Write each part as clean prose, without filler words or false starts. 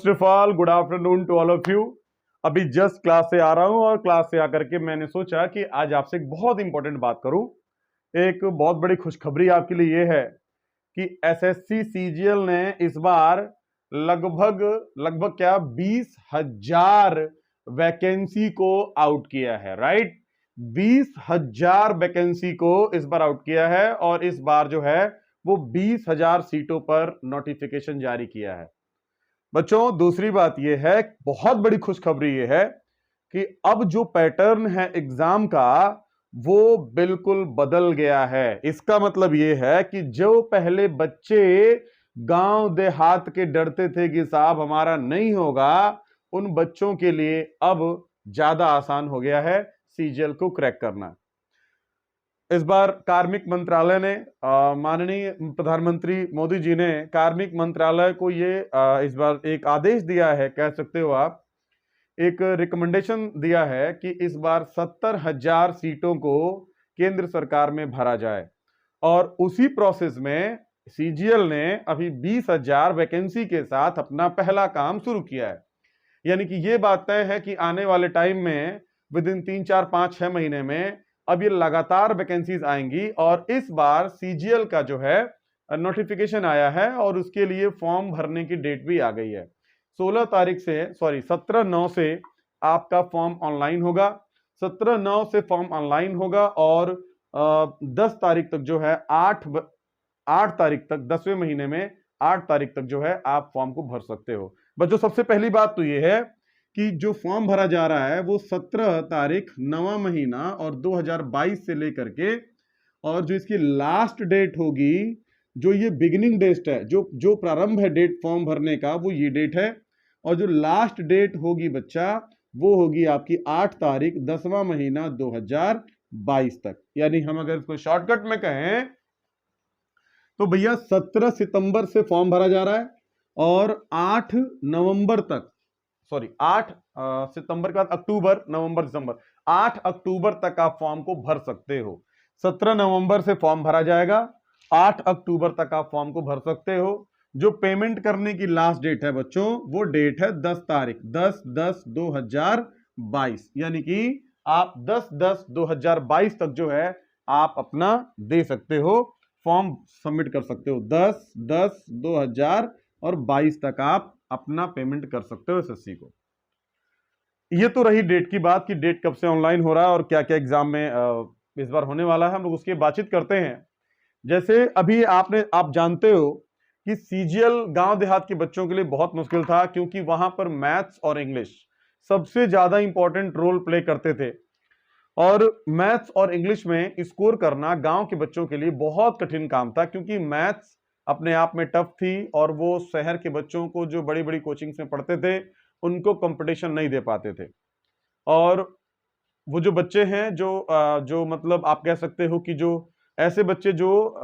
First of all good afternoon to all of you. अभी just class से आ रहा हूं और क्लास से आकर के मैंने सोचा कि आज आपसे एक बहुत इंपॉर्टेंट बात करूं। एक बहुत बड़ी खुशखबरी आपके लिए ये है कि एसएससी सीजीएल ने इस बार लगभग लगभग क्या 20,000 वैकेंसी को आउट किया है। राइट, 20,000 वैकेंसी को इस बार आउट किया है और इस बार जो है वो 20,000 सीटों पर नोटिफिकेशन जारी किया है। बच्चों दूसरी बात यह है, बहुत बड़ी खुशखबरी यह है कि अब जो पैटर्न है एग्जाम का वो बिल्कुल बदल गया है। इसका मतलब यह है कि जो पहले बच्चे गांव देहात के डरते थे कि साहब हमारा नहीं होगा, उन बच्चों के लिए अब ज्यादा आसान हो गया है सीजीएल को क्रैक करना। इस बार कार्मिक मंत्रालय ने माननीय प्रधानमंत्री मोदी जी ने कार्मिक मंत्रालय को ये इस बार एक आदेश दिया है, कह सकते हो आप, एक रिकमेंडेशन दिया है कि इस बार 70,000 सीटों को केंद्र सरकार में भरा जाए और उसी प्रोसेस में सीजीएल ने अभी 20,000 वैकेंसी के साथ अपना पहला काम शुरू किया है। यानी कि ये बात तय है कि आने वाले टाइम में विद इन 3, 4, 5, 6 महीने में अब ये लगातार वैकेंसीज आएंगी और इस बार सीजीएल का जो है नोटिफिकेशन आया है और उसके लिए फॉर्म भरने की डेट भी आ गई है। 17/9 से आपका फॉर्म ऑनलाइन होगा। 17/9 से फॉर्म ऑनलाइन होगा और 10 तारीख तक जो है 8 तारीख तक 10वें महीने में 8 तारीख तक जो है आप फॉर्म को भर सकते हो। बच्चों सबसे पहली बात तो ये है कि जो फॉर्म भरा जा रहा है वो 17 तारीख 9वां महीना और 2022 से लेकर के, और जो इसकी लास्ट डेट होगी, जो ये बिगिनिंग डेट है, जो प्रारंभ है डेट फॉर्म भरने का, वो ये डेट है, और जो लास्ट डेट होगी बच्चा वो होगी आपकी 8 तारीख 10वां महीना 2022 तक। यानी हम अगर इसको शॉर्टकट में कहें तो भैया 17 सितंबर से फॉर्म भरा जा रहा है और 8 नवंबर तक, 8 सितंबर के बाद अक्टूबर, नवंबर, दिसंबर, 8 अक्टूबर तक आप फॉर्म को भर सकते हो। 17 नवंबर से फॉर्म भरा जाएगा, 8 अक्टूबर तक आप फॉर्म को भर सकते हो। जो पेमेंट करने की लास्ट डेट है बच्चों, वो डेट है 10 तारीख 10/10/2022, यानी कि आप 10/10/2022 तक जो है आप अपना दे सकते हो, फॉर्म सबमिट कर सकते हो। 10/10/2022 तक आप अपना पेमेंट कर सकते हो एसएससी को। ये तो रही डेट की बात कि डेट कब से ऑनलाइन हो रहा है और क्या क्या एग्जाम में इस बार होने वाला है, हम लोग उसकी बातचीत करते हैं। जैसे अभी आप जानते हो कि सीजीएल गांव देहात के बच्चों के लिए बहुत मुश्किल था, क्योंकि वहां पर मैथ्स और इंग्लिश सबसे ज्यादा इंपॉर्टेंट रोल प्ले करते थे और मैथ्स और इंग्लिश में स्कोर करना गांव के बच्चों के लिए बहुत कठिन काम था, क्योंकि मैथ्स अपने आप में टफ थी और वो शहर के बच्चों को जो बड़ी बड़ी कोचिंग्स में पढ़ते थे उनको कंपटीशन नहीं दे पाते थे। और वो जो बच्चे हैं जो मतलब आप कह सकते हो कि जो ऐसे बच्चे जो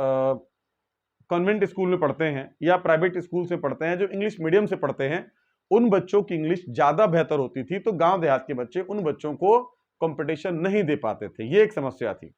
कॉन्वेंट स्कूल में पढ़ते हैं या प्राइवेट स्कूल से पढ़ते हैं, जो इंग्लिश मीडियम से पढ़ते हैं, उन बच्चों की इंग्लिश ज्यादा बेहतर होती थी, तो गांव देहात के बच्चे उन बच्चों को कंपटीशन नहीं दे पाते थे। ये एक समस्या थी।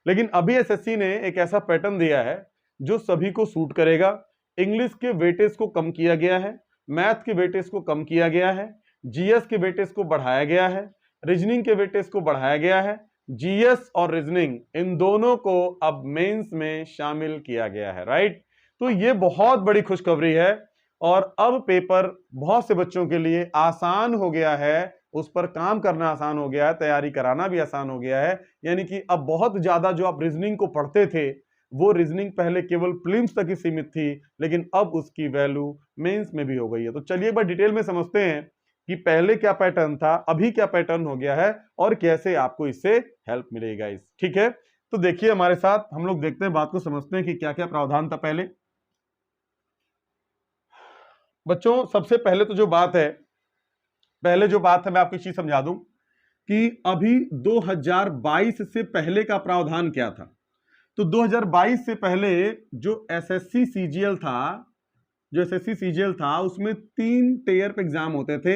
लेकिन अभी एसएससी ने एक ऐसा पैटर्न दिया है जो सभी को सूट करेगा। इंग्लिश के वेटेज को कम किया गया है, मैथ के वेटेज को कम किया गया है, जीएस के वेटेज को बढ़ाया गया है, रीजनिंग के वेटेज को बढ़ाया गया है। जीएस और रीजनिंग इन दोनों को अब मेंस में शामिल किया गया है। राइट, तो ये बहुत बड़ी खुशखबरी है और अब पेपर बहुत से बच्चों के लिए आसान हो गया है, उस पर काम करना आसान हो गया है, तैयारी कराना भी आसान हो गया है। यानी कि अब बहुत ज्यादा जो आप रीजनिंग को पढ़ते थे, वो रीजनिंग पहले केवल प्रीलिम्स तक ही सीमित थी, लेकिन अब उसकी वैल्यू मेंस में भी हो गई है। तो चलिए एक बार डिटेल में समझते हैं कि पहले क्या पैटर्न था, अभी क्या पैटर्न हो गया है और कैसे आपको इससे हेल्प मिलेगा। ठीक है, तो देखिए हमारे साथ, हम लोग देखते हैं, बात को समझते हैं कि क्या क्या प्रावधान था पहले। बच्चों सबसे पहले तो जो बात है मैं आपको एक चीज समझा दूं कि अभी 2022 से पहले का प्रावधान क्या था। तो 2022 से पहले जो एसएससी सीजीएल था उसमें 3 टेयर पे एग्जाम होते थे।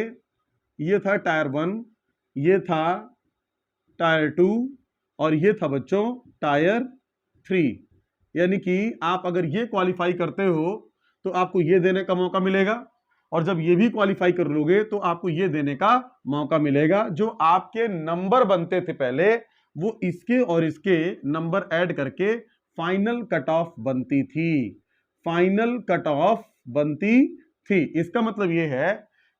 ये था टायर 1, ये था टायर 2 और ये था बच्चों टायर 3। यानी कि आप अगर ये क्वालिफाई करते हो तो आपको ये देने का मौका मिलेगा और जब ये भी क्वालिफाई कर लोगे तो आपको ये देने का मौका मिलेगा। जो आपके नंबर बनते थे पहले, वो इसके और इसके नंबर ऐड करके फाइनल कट ऑफ बनती थी, फाइनल कट ऑफ बनती थी। इसका मतलब ये है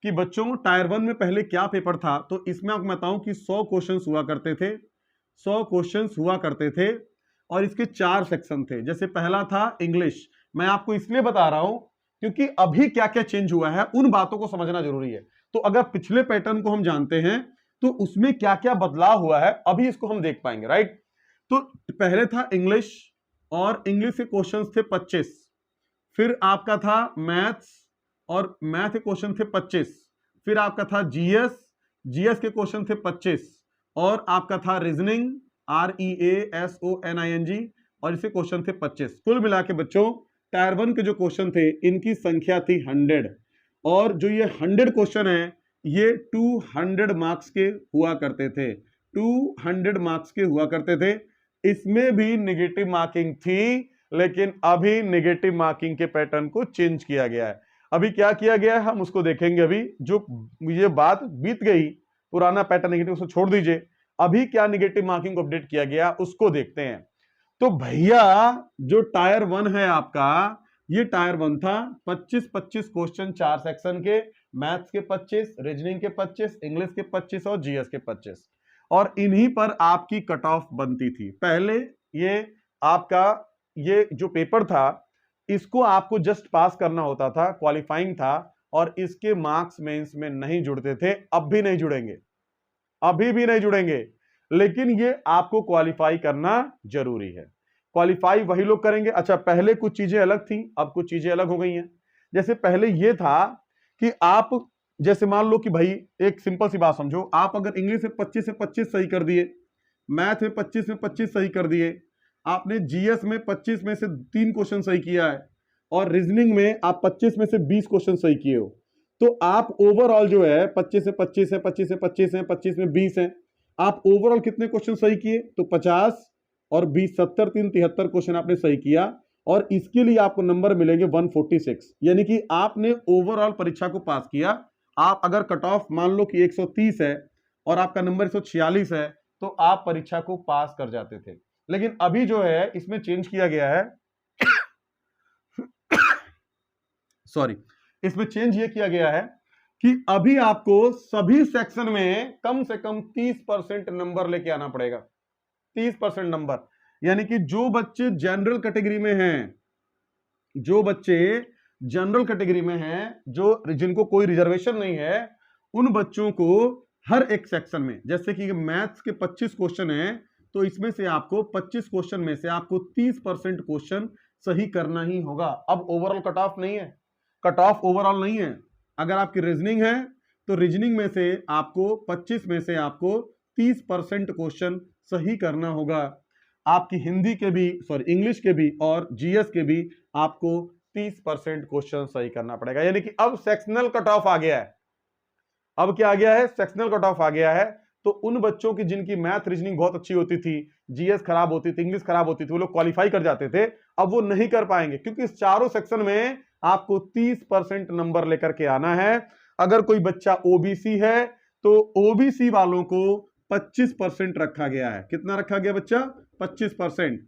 कि बच्चों टायर 1 में पहले क्या पेपर था, तो इसमें आपको बताऊं कि 100 क्वेश्चंस हुआ करते थे, 100 क्वेश्चंस हुआ करते थे और इसके 4 सेक्शन थे। जैसे पहला था इंग्लिश, मैं आपको इसलिए बता रहा हूं क्योंकि अभी क्या क्या चेंज हुआ है उन बातों को समझना जरूरी है। तो अगर पिछले पैटर्न को हम जानते हैं तो उसमें क्या क्या बदलाव हुआ है अभी इसको हम देख पाएंगे, राइट। तो पहले था इंग्लिश और इंग्लिश के क्वेश्चंस थे 25, फिर आपका था मैथ्स और मैथ के क्वेश्चन थे 25, फिर आपका था जीएस, जीएस के क्वेश्चन थे 25 और आपका था रीजनिंग REASONING और इसके क्वेश्चन थे 25। कुल मिला के बच्चों टायर 1 के जो क्वेश्चन थे इनकी संख्या थी 100 और जो ये 100 क्वेश्चन है ये 200 मार्क्स के हुआ करते थे, 200 मार्क्स के हुआ करते थे। इसमें भी नेगेटिव मार्किंग थी, लेकिन अभी नेगेटिव मार्किंग के पैटर्न को चेंज किया गया है। अभी क्या किया गया है हम उसको देखेंगे। अभी जो ये बात बीत गई, पुराना पैटर्न नेगेटिव उसको छोड़ दीजिए, अभी क्या नेगेटिव मार्किंग को अपडेट किया गया उसको देखते हैं। तो भैया जो टायर 1 है आपका, ये टायर 1 था, 25-25 क्वेश्चन 4 सेक्शन के, मैथ्स के 25, रीजनिंग के 25, इंग्लिश के 25 और जीएस के 25, और इन्हीं पर आपकी कट ऑफ बनती थी। पहले ये आपका ये जो पेपर था इसको आपको जस्ट पास करना होता था, क्वालिफाइंग था, और इसके मार्क्स मेंस में नहीं जुड़ते थे, अब भी नहीं जुड़ेंगे, अभी भी नहीं जुड़ेंगे, लेकिन ये आपको क्वालिफाई करना जरूरी है। क्वालिफाई वही लोग करेंगे। अच्छा, पहले कुछ चीजें अलग थी, अब कुछ चीजें अलग हो गई हैं। जैसे पहले ये था कि आप जैसे मान लो कि भाई एक सिंपल सी बात समझो, आप अगर इंग्लिश में 25 से 25 सही कर दिए, मैथ में 25 में 25 सही कर दिए, आपने जीएस में 25 में से 3 क्वेश्चन सही किया है और रीजनिंग में आप 25 में से 20 क्वेश्चन सही किए हो, तो आप ओवरऑल जो है 25 से 25 है, 25 से 25 है, 25 में 20 है, आप ओवरऑल कितने क्वेश्चन सही किए? तो 50 और 20 70 3 73 क्वेश्चन आपने सही किया और इसके लिए आपको नंबर मिलेंगे 146, यानी कि आपने ओवरऑल परीक्षा को पास किया। आप अगर कट ऑफ मान लो कि 130 है और आपका नंबर 146 है तो आप परीक्षा को पास कर जाते थे। लेकिन अभी जो है इसमें चेंज किया गया है सॉरी, इसमें चेंज ये किया गया है कि अभी आपको सभी सेक्शन में कम से कम 30% नंबर लेके आना पड़ेगा, 30% नंबर। यानी कि जो बच्चे जनरल कैटेगरी में हैं, जो बच्चे जनरल कैटेगरी में हैं, जो जिनको कोई रिजर्वेशन नहीं है, उन बच्चों को हर एक सेक्शन में, जैसे कि मैथ्स के 25 क्वेश्चन हैं तो इसमें से आपको 25 क्वेश्चन में से आपको 30% क्वेश्चन सही करना ही होगा। अब ओवरऑल कट ऑफ नहीं है, कट ऑफ ओवरऑल नहीं है। अगर आपकी रीजनिंग है तो रीजनिंग में से आपको 25 में से आपको 30% क्वेश्चन सही करना होगा। आपकी हिंदी के भी, सॉरी इंग्लिश के भी और जीएस के भी आपको 30% क्वेश्चन सही करना पड़ेगा। यानी कि अब सेक्शनल कट ऑफ आ गया है। अब क्या आ गया है? सेक्शनल कट ऑफ आ गया है। तो उन बच्चों की जिनकी मैथ रीजनिंग बहुत अच्छी होती थी, जीएस खराब होती थी, इंग्लिश खराब होती थी, वो लोग क्वालिफाई कर जाते थे, अब वो नहीं कर पाएंगे क्योंकि इस चारों सेक्शन में आपको 30% नंबर लेकर के आना है। अगर कोई बच्चा ओबीसी है तो ओबीसी वालों को 25% रखा गया है। कितना रखा गया बच्चा? 25%।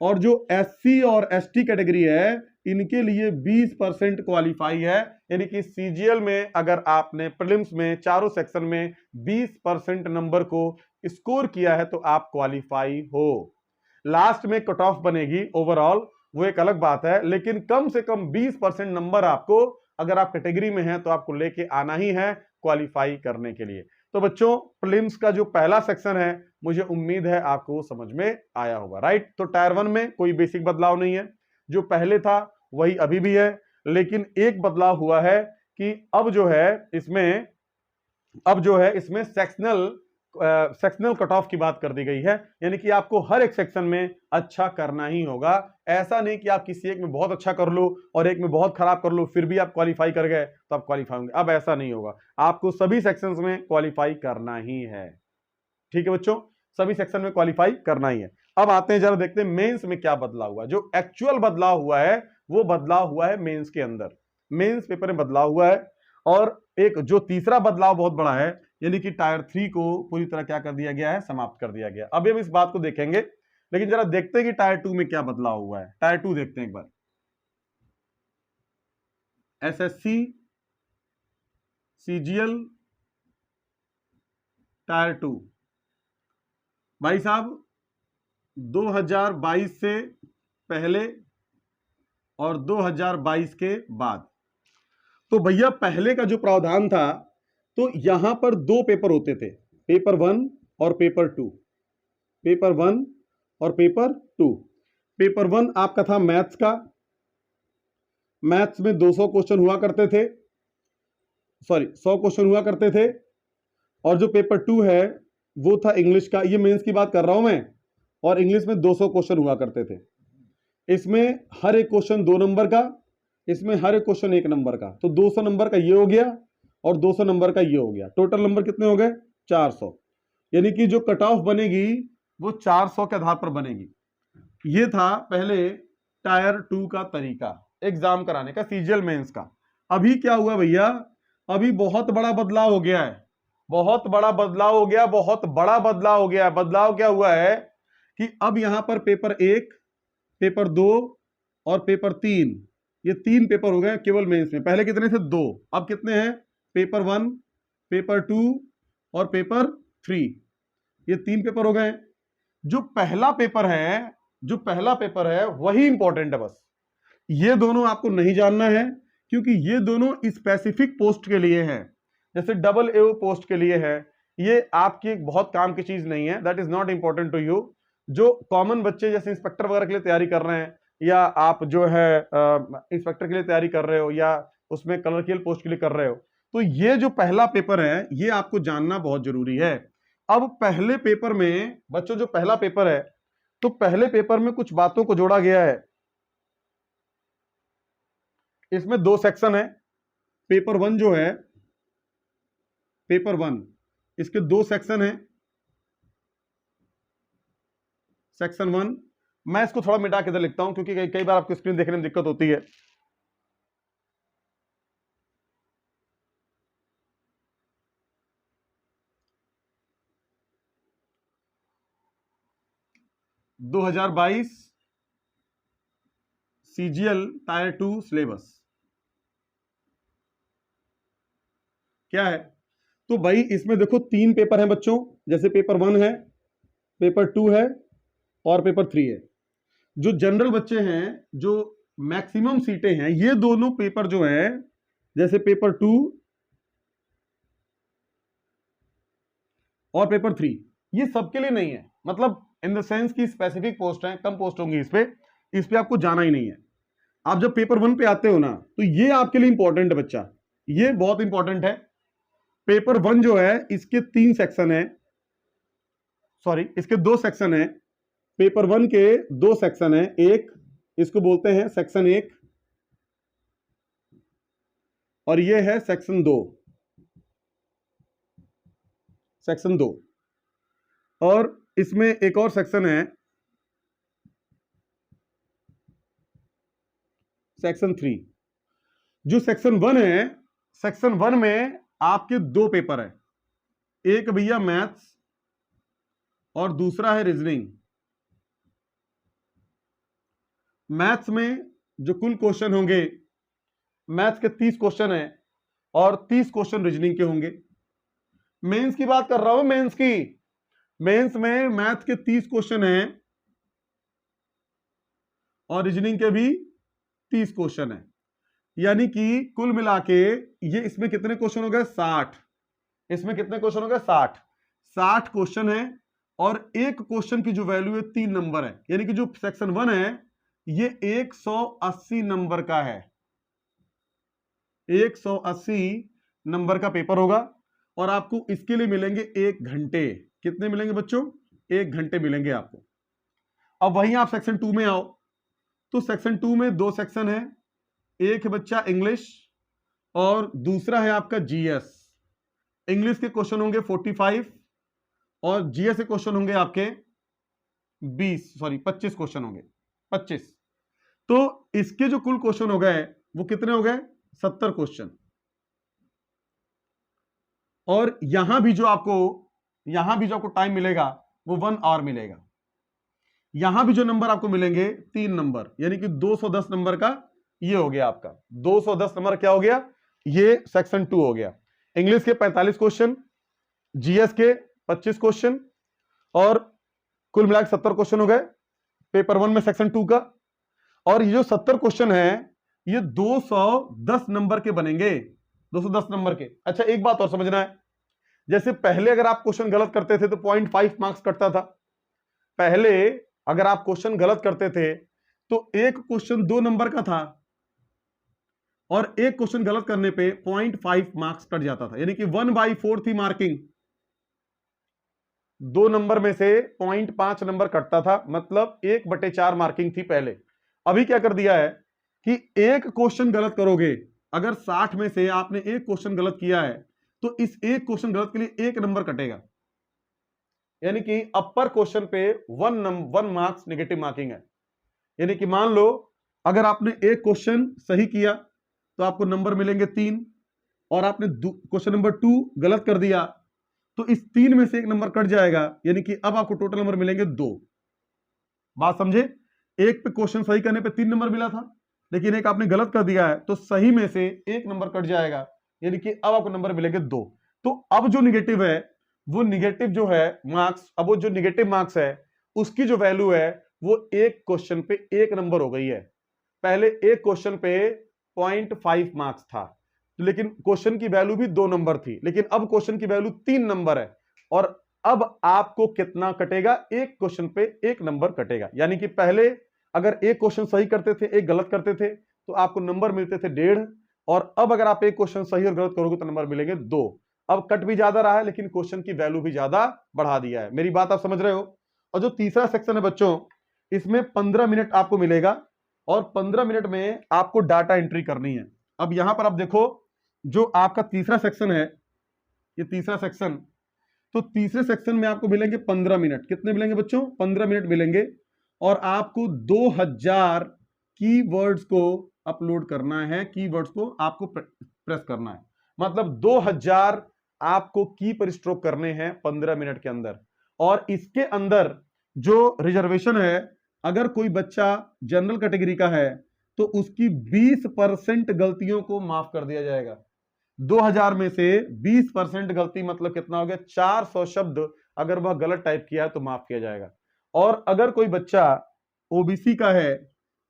और जो एससी और एसटी कैटेगरी है इनके लिए 20% क्वालिफाई है। यानी कि सीजीएल में अगर आपने प्रीलिम्स में चारों सेक्शन में 20% नंबर को स्कोर किया है तो आप क्वालिफाई हो। लास्ट में कट ऑफ बनेगी ओवरऑल, वो एक अलग बात है, लेकिन कम से कम 20% नंबर आपको, अगर आप कैटेगरी में हैं तो आपको लेके आना ही है क्वालिफाई करने के लिए। तो बच्चों प्रीलिम्स का जो पहला सेक्शन है मुझे उम्मीद है आपको समझ में आया होगा, राइट। तो टायर 1 में कोई बेसिक बदलाव नहीं है, जो पहले था वही अभी भी है, लेकिन एक बदलाव हुआ है कि अब जो है इसमें सेक्शनल कट ऑफ की बात कर दी गई है। यानी कि आपको हर एक सेक्शन में अच्छा करना ही होगा। ऐसा नहीं कि आप किसी एक में बहुत अच्छा कर लो और एक में बहुत खराब कर लो फिर भी आप क्वालिफाई कर गए तो आप क्वालिफाई होंगे। अब ऐसा नहीं होगा, आपको सभी सेक्शंस में क्वालिफाई करना ही है। ठीक है बच्चों, सभी सेक्शन में क्वालिफाई करना ही है। अब आते हैं, जरा देखते हैं मेंस में क्या बदलाव हुआ। जो एक्चुअल बदलाव हुआ है वो बदलाव हुआ है मेंस के अंदर। मेंस पेपर में बदलाव हुआ है। और एक जो तीसरा बदलाव बहुत बड़ा है, यानी कि टायर 3 को पूरी तरह क्या कर दिया गया है, समाप्त कर दिया गया। अभी हम इस बात को देखेंगे, लेकिन जरा देखते हैं कि टायर 2 में क्या बदलाव हुआ है। टायर 2 देखते हैं एक बार। एसएससी सीजीएल टायर 2, भाई साहब 2022 से पहले और 2022 के बाद। तो भैया पहले का जो प्रावधान था, तो यहां पर दो पेपर होते थे, पेपर 1 और पेपर 2। पेपर 1 और पेपर 2। पेपर 1 आपका था मैथ्स का, मैथ्स में 200 क्वेश्चन हुआ करते थे, सॉरी 100 क्वेश्चन हुआ करते थे। और जो पेपर 2 है वो था इंग्लिश का, ये मेंस की बात कर रहा हूं मैं, और इंग्लिश में 200 क्वेश्चन हुआ करते थे। इसमें हर एक क्वेश्चन 2 नंबर का, इसमें हर एक क्वेश्चन 1 नंबर का। तो 200 नंबर का ये हो गया और 200 नंबर का ये हो गया। टोटल नंबर कितने हो गए? 400। यानी कि जो कट ऑफ बनेगी वो 400 के आधार पर बनेगी। ये था पहले टायर 2 का तरीका एग्जाम कराने का, सीजीएल मेंस का। अभी क्या हुआ भैया, अभी बहुत बड़ा बदलाव हो गया है, बहुत बड़ा बदलाव हो गया, बहुत बड़ा बदलाव हो गया। बदलाव क्या हुआ है कि अब यहां पर पेपर 1, पेपर 2 और पेपर 3, ये 3 पेपर हो गए केवल मेंस में। पहले कितने थे? 2, अब कितने हैं? पेपर 1, पेपर 2 और पेपर 3, ये 3 पेपर हो गए। जो पहला पेपर है, जो पहला पेपर है वही इंपॉर्टेंट है। बस ये दोनों आपको नहीं जानना है, क्योंकि ये दोनों स्पेसिफिक पोस्ट के लिए हैं, जैसे डबल एओ पोस्ट के लिए है। ये आपकी बहुत काम की चीज नहीं है, that is not important to you. जो कॉमन बच्चे जैसे इंस्पेक्टर वगैरह के लिए तैयारी कर रहे हैं, या आप जो है इंस्पेक्टर के लिए तैयारी कर रहे हो, या उसमें क्लर्कियल पोस्ट के लिए कर रहे हो, तो ये जो पहला पेपर है ये आपको जानना बहुत जरूरी है। अब पहले पेपर में बच्चों, जो पहला पेपर है, तो पहले पेपर में कुछ बातों को जोड़ा गया है। इसमें 2 सेक्शन है। पेपर 1 जो है, पेपर 1, इसके 2 सेक्शन है। सेक्शन 1, मैं इसको थोड़ा मिटा के इधर लिखता हूं, क्योंकि कई बार आपको स्क्रीन देखने में दिक्कत होती है। दो 2022 सीजीएल टायर 2 सिलेबस क्या है? तो भाई इसमें देखो 3 पेपर हैं बच्चों, जैसे पेपर 1 है, पेपर 2 है और पेपर 3 है। जो जनरल बच्चे हैं, जो मैक्सिमम सीटें हैं, ये दोनों पेपर जो है, जैसे पेपर 2 और पेपर 3, ये सबके लिए नहीं है। मतलब इन द सेंस की स्पेसिफिक पोस्ट है, कम पोस्ट होंगी इस पे आपको जाना ही नहीं है। आप जब पेपर 1 पे आते हो ना, तो ये आपके लिए इंपॉर्टेंट है बच्चा, ये बहुत इंपॉर्टेंट है। पेपर 1 जो है इसके 3 सेक्शन है, सॉरी इसके 2 सेक्शन है। पेपर 1 के 2 सेक्शन है। एक इसको बोलते हैं सेक्शन 1 और ये है सेक्शन 2, सेक्शन 2। और इसमें एक और सेक्शन है, सेक्शन 3। जो सेक्शन 1 है, सेक्शन 1 में आपके 2 पेपर है, एक भैया मैथ्स और दूसरा है रीजनिंग। मैथ्स में जो कुल क्वेश्चन होंगे, मैथ्स के 30 क्वेश्चन है और 30 क्वेश्चन रीजनिंग के होंगे। मेंस की बात कर रहा हूं, मेंस की। मेंस में मैथ के 30 क्वेश्चन है और रीजनिंग के भी 30 क्वेश्चन है। यानी कि कुल मिला के ये इसमें कितने क्वेश्चन हो गए? 60। इसमें कितने क्वेश्चन हो गए? 60। 60 क्वेश्चन है और एक क्वेश्चन की जो वैल्यू है 3 नंबर है। यानी कि जो सेक्शन 1 है ये 180 नंबर का है, 180 नंबर का पेपर होगा और आपको इसके लिए मिलेंगे 1 घंटे। कितने मिलेंगे बच्चों? 1 घंटे मिलेंगे आपको। अब वहीं आप सेक्शन 2 में आओ, तो सेक्शन 2 में 2 सेक्शन है, एक है बच्चा इंग्लिश और दूसरा है आपका जीएस। इंग्लिश के क्वेश्चन होंगे 45 और जीएस के क्वेश्चन होंगे आपके 25 क्वेश्चन होंगे, 25। तो इसके जो कुल क्वेश्चन हो गए वो कितने हो गए? 70 क्वेश्चन। और यहां भी जो आपको टाइम मिलेगा वो 1 आवर मिलेगा। यहां भी जो नंबर आपको मिलेंगे 3 नंबर, यानी कि 210 नंबर का ये हो गया आपका 210 नंबर। क्या हो गया? ये सेक्शन 2 हो गया। इंग्लिश के 45 क्वेश्चन, जीएस के 25 क्वेश्चन, और कुल मिलाकर 70 क्वेश्चन हो गए पेपर 1 में सेक्शन 2 का। और ये जो 70 क्वेश्चन है ये 210 नंबर के बनेंगे, 210 नंबर के। अच्छा, एक बात और समझना है, जैसे पहले अगर आप क्वेश्चन गलत करते थे तो 0.5 मार्क्स कटता था। पहले अगर आप क्वेश्चन गलत करते थे तो एक क्वेश्चन 2 नंबर का था और एक क्वेश्चन गलत करने पे 0.5 मार्क्स कट जाता था, यानी कि 1/4 थी मार्किंग। 2 नंबर में से 0.5 नंबर कटता था, मतलब 1/4 मार्किंग थी पहले। अभी क्या कर दिया है कि एक क्वेश्चन गलत करोगे, अगर 60 में से आपने एक क्वेश्चन गलत किया है तो इस एक क्वेश्चन गलत के लिए 1 नंबर कटेगा, यानी कि अपर क्वेश्चन पे 1 मार्क्स नेगेटिव मार्किंग है। यानी कि मान लो अगर आपने एक क्वेश्चन सही किया तो आपको नंबर मिलेंगे 3, और आपने क्वेश्चन नंबर 2 गलत कर दिया तो इस 3 में से 1 नंबर कट जाएगा, यानी कि अब आपको टोटल नंबर मिलेंगे 2। बात समझे? एक पे क्वेश्चन सही करने पे 3 नंबर मिला था, लेकिन एक आपने गलत कर दिया है तो सही में से 1 नंबर कट जाएगा, यानी कि अब आपको नंबर मिलेंगे 2। तो अब जो निगेटिव है वो निगेटिव जो है मार्क्स, अब वो जो निगेटिव मार्क्स है उसकी जो वैल्यू है वो एक क्वेश्चन पे 1 नंबर हो गई है। पहले एक क्वेश्चन पे 0.5 मार्क्स था, लेकिन क्वेश्चन की वैल्यू भी 2 नंबर थी, लेकिन अब क्वेश्चन की वैल्यू 3 नंबर है, और अब आपको कितना कटेगा? एक क्वेश्चन पे 1 नंबर कटेगा। यानी कि पहले अगर एक क्वेश्चन सही करते थे, एक गलत करते थे, तो आपको नंबर मिलते थे 1.5, और अब अगर आप एक क्वेश्चन सही और गलत करोगे तो नंबर मिलेंगे 2। अब कट भी ज्यादा रहा है लेकिन क्वेश्चन की वैल्यू भी ज्यादा बढ़ा दिया है। मेरी बात आप समझ रहे हो? और जो तीसरा सेक्शन है बच्चों, इसमें 15 मिनट आपको मिलेगा और 15 मिनट में आपको डाटा एंट्री करनी है। अब यहां पर आप देखो, जो आपका तीसरा सेक्शन है, ये तीसरा सेक्शन, तो तीसरे सेक्शन में आपको मिलेंगे 15 मिनट। कितने मिलेंगे बच्चों? 15 मिनट मिलेंगे, और आपको 2000 कीवर्ड्स को अपलोड करना है, कीवर्ड्स को आपको प्रेस करना है, मतलब 2000 आपको की पर स्ट्रोक करने हैं 15 मिनट के अंदर। और इसके अंदर जो रिजर्वेशन है, अगर कोई बच्चा जनरल कैटेगरी का है तो उसकी 20% गलतियों को माफ कर दिया जाएगा। 2000 में से 20% गलती मतलब कितना हो गया? 400 शब्द अगर वह गलत टाइप किया है तो माफ किया जाएगा। और अगर कोई बच्चा ओबीसी का है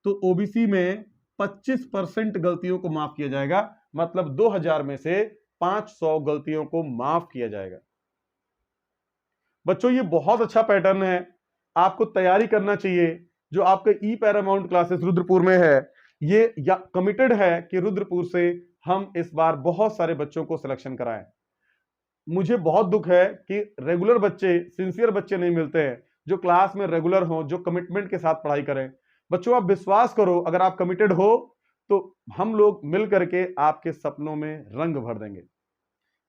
तो ओबीसी में 25% गलतियों को माफ किया जाएगा, मतलब 2000 में से 500 गलतियों को माफ किया जाएगा। बच्चों ये बहुत अच्छा पैटर्न है, आपको तैयारी करना चाहिए। जो आपके ई पैरामाउंट क्लासेस रुद्रपुर में है, ये या कमिटेड है कि रुद्रपुर से हम इस बार बहुत सारे बच्चों को सिलेक्शन कराएं। मुझे बहुत दुख है कि रेगुलर बच्चे, सिंसियर बच्चे नहीं मिलते हैं जो क्लास में रेगुलर हों, जो कमिटमेंट के साथ पढ़ाई करें। बच्चों आप विश्वास करो, अगर आप कमिटेड हो तो हम लोग मिल करके आपके सपनों में रंग भर देंगे।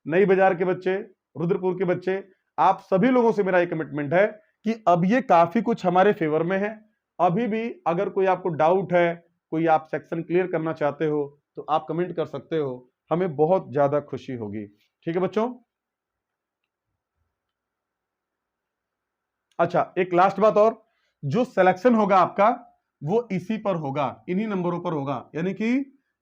नई बाजार के बच्चे, रुद्रपुर के बच्चे, आप सभी लोगों से मेरा ये कमिटमेंट है कि अब ये काफी कुछ हमारे फेवर में है। अभी भी अगर कोई आपको डाउट है, कोई आप सेक्शन क्लियर करना चाहते हो तो आप कमेंट कर सकते हो, हमें बहुत ज्यादा खुशी होगी। ठीक है बच्चों? अच्छा, एक लास्ट बात और, जो सिलेक्शन होगा आपका वो इसी पर होगा, इन्हीं नंबरों पर होगा, यानी कि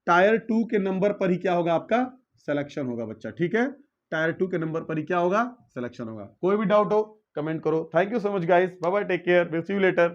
टायर 2 के नंबर पर ही क्या होगा? आपका सिलेक्शन होगा बच्चा। ठीक है, टायर 2 के नंबर पर ही क्या होगा? सिलेक्शन होगा। कोई भी डाउट हो कमेंट करो। Thank you so much guys, bye bye, take care, will see you letter.